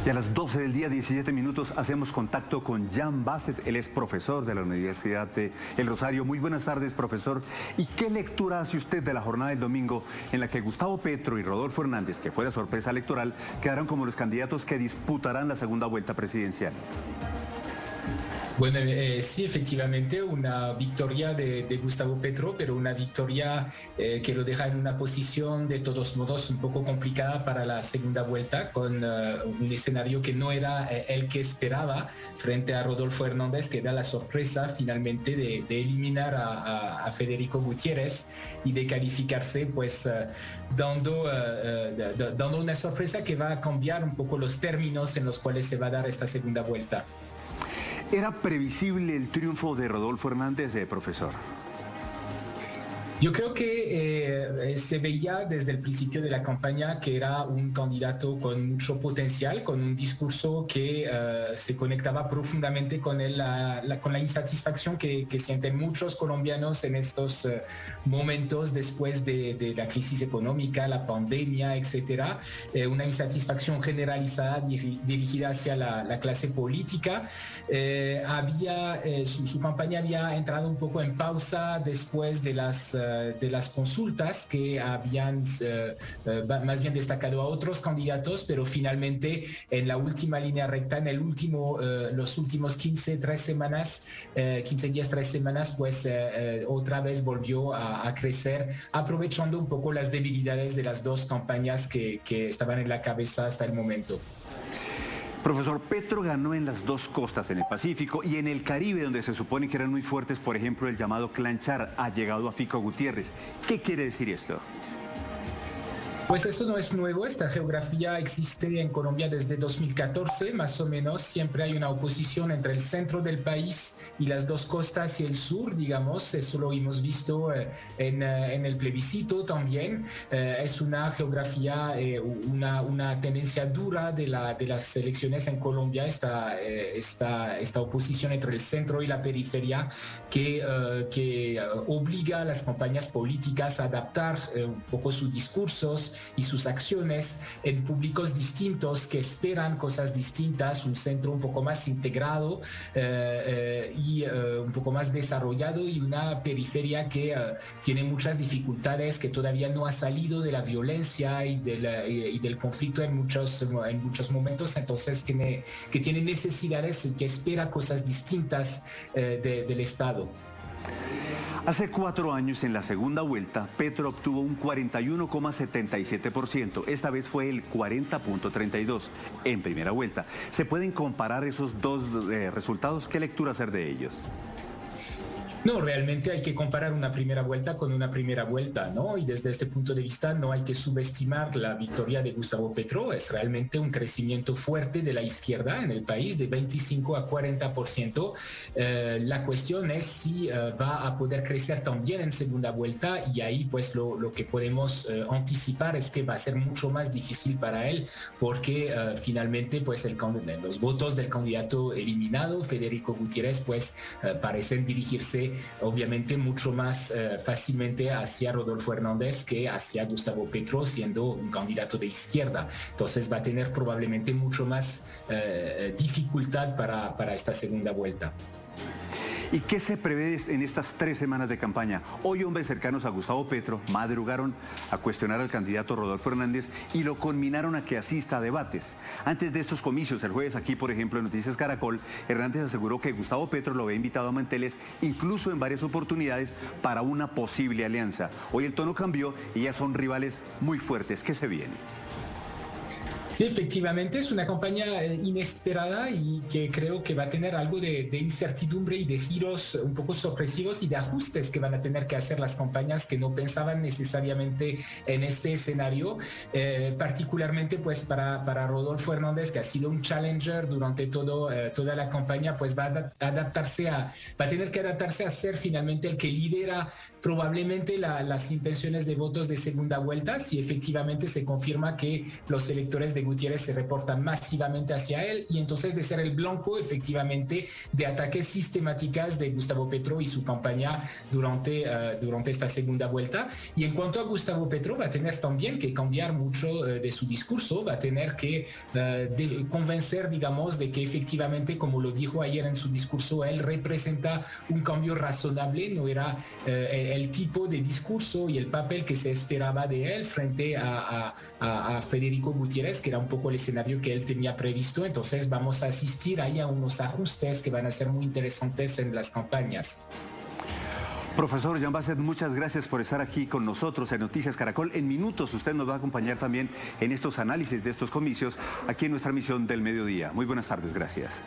Y a las 12 del día, 17 minutos, hacemos contacto con Jan Basset. Él es profesor de la Universidad de El Rosario. Muy buenas tardes, profesor. ¿Y qué lectura hace usted de la jornada del domingo en la que Gustavo Petro y Rodolfo Hernández, que fue la sorpresa electoral, quedaron como los candidatos que disputarán la segunda vuelta presidencial? Bueno, sí, efectivamente, una victoria de Gustavo Petro, pero una victoria que lo deja en una posición de todos modos un poco complicada para la segunda vuelta, con un escenario que no era el que esperaba frente a Rodolfo Hernández, que da la sorpresa finalmente de eliminar a Federico Gutiérrez y de calificarse, pues dando una sorpresa que va a cambiar un poco los términos en los cuales se va a dar esta segunda vuelta. ¿Era previsible el triunfo de Rodolfo Hernández, profesor? Yo creo que se veía desde el principio de la campaña que era un candidato con mucho potencial, con un discurso que se conectaba profundamente con con la insatisfacción que sienten muchos colombianos en estos momentos después de la crisis económica, la pandemia, etcétera. Una insatisfacción generalizada dirigida hacia la clase política. Su campaña había entrado un poco en pausa después de las consultas que habían más bien destacado a otros candidatos, pero finalmente en la última línea recta, los últimos 15 días, 3 semanas, pues otra vez volvió a crecer, aprovechando un poco las debilidades de las dos campañas que estaban en la cabeza hasta el momento. Profesor, Petro ganó en las dos costas, en el Pacífico y en el Caribe, donde se supone que eran muy fuertes, por ejemplo, el llamado Clan Char, ha llegado a Fico Gutiérrez. ¿Qué quiere decir esto? Pues eso no es nuevo, esta geografía existe en Colombia desde 2014, más o menos. Siempre hay una oposición entre el centro del país y las dos costas y el sur, digamos. Eso lo hemos visto en el plebiscito también. Es una geografía, una tendencia dura de las elecciones en Colombia, esta oposición entre el centro y la periferia que obliga a las campañas políticas a adaptar un poco sus discursos y sus acciones en públicos distintos que esperan cosas distintas, un centro un poco más integrado y un poco más desarrollado, y una periferia que tiene muchas dificultades, que todavía no ha salido de la violencia y del conflicto en muchos momentos, entonces que tiene necesidades y que espera cosas distintas del Estado. Hace 4 años, en la segunda vuelta, Petro obtuvo un 41,77%. Esta vez fue el 40,32% en primera vuelta. ¿Se pueden comparar esos dos resultados? ¿Qué lectura hacer de ellos? No, realmente hay que comparar una primera vuelta con una primera vuelta, ¿no? Y desde este punto de vista no hay que subestimar la victoria de Gustavo Petro. Es realmente un crecimiento fuerte de la izquierda en el país, de 25 a 40%. La cuestión es si va a poder crecer también en segunda vuelta, y ahí pues lo que podemos anticipar es que va a ser mucho más difícil para él, porque finalmente pues los votos del candidato eliminado, Federico Gutiérrez, pues parecen dirigirse obviamente mucho más fácilmente hacia Rodolfo Hernández que hacia Gustavo Petro, siendo un candidato de izquierda. Entonces va a tener probablemente mucho más dificultad para esta segunda vuelta. ¿Y qué se prevé en estas 3 semanas de campaña? Hoy hombres cercanos a Gustavo Petro madrugaron a cuestionar al candidato Rodolfo Hernández y lo conminaron a que asista a debates. Antes de estos comicios, el jueves aquí, por ejemplo, en Noticias Caracol, Hernández aseguró que Gustavo Petro lo había invitado a manteles, incluso en varias oportunidades, para una posible alianza. Hoy el tono cambió y ya son rivales muy fuertes. ¿Qué se viene? Sí, efectivamente es una campaña inesperada y que creo que va a tener algo de incertidumbre y de giros un poco sorpresivos y de ajustes que van a tener que hacer las campañas que no pensaban necesariamente en este escenario, particularmente pues para Rodolfo Hernández, que ha sido un challenger durante toda la campaña, pues va a tener que adaptarse a ser finalmente el que lidera probablemente las intenciones de votos de segunda vuelta, si efectivamente se confirma que los electores de Gutiérrez se reporta masivamente hacia él, y entonces de ser el blanco efectivamente de ataques sistemáticas de Gustavo Petro y su campaña durante esta segunda vuelta. Y en cuanto a Gustavo Petro, va a tener también que cambiar mucho de su discurso, va a tener que convencer, digamos, de que efectivamente, como lo dijo ayer en su discurso, él representa un cambio razonable, no era el tipo de discurso y el papel que se esperaba de él frente a Federico Gutiérrez, que era un poco el escenario que él tenía previsto. Entonces vamos a asistir ahí a unos ajustes que van a ser muy interesantes en las campañas. Profesor Jean Basset, muchas gracias por estar aquí con nosotros en Noticias Caracol. En minutos usted nos va a acompañar también en estos análisis de estos comicios aquí en nuestra emisión del mediodía. Muy buenas tardes, gracias.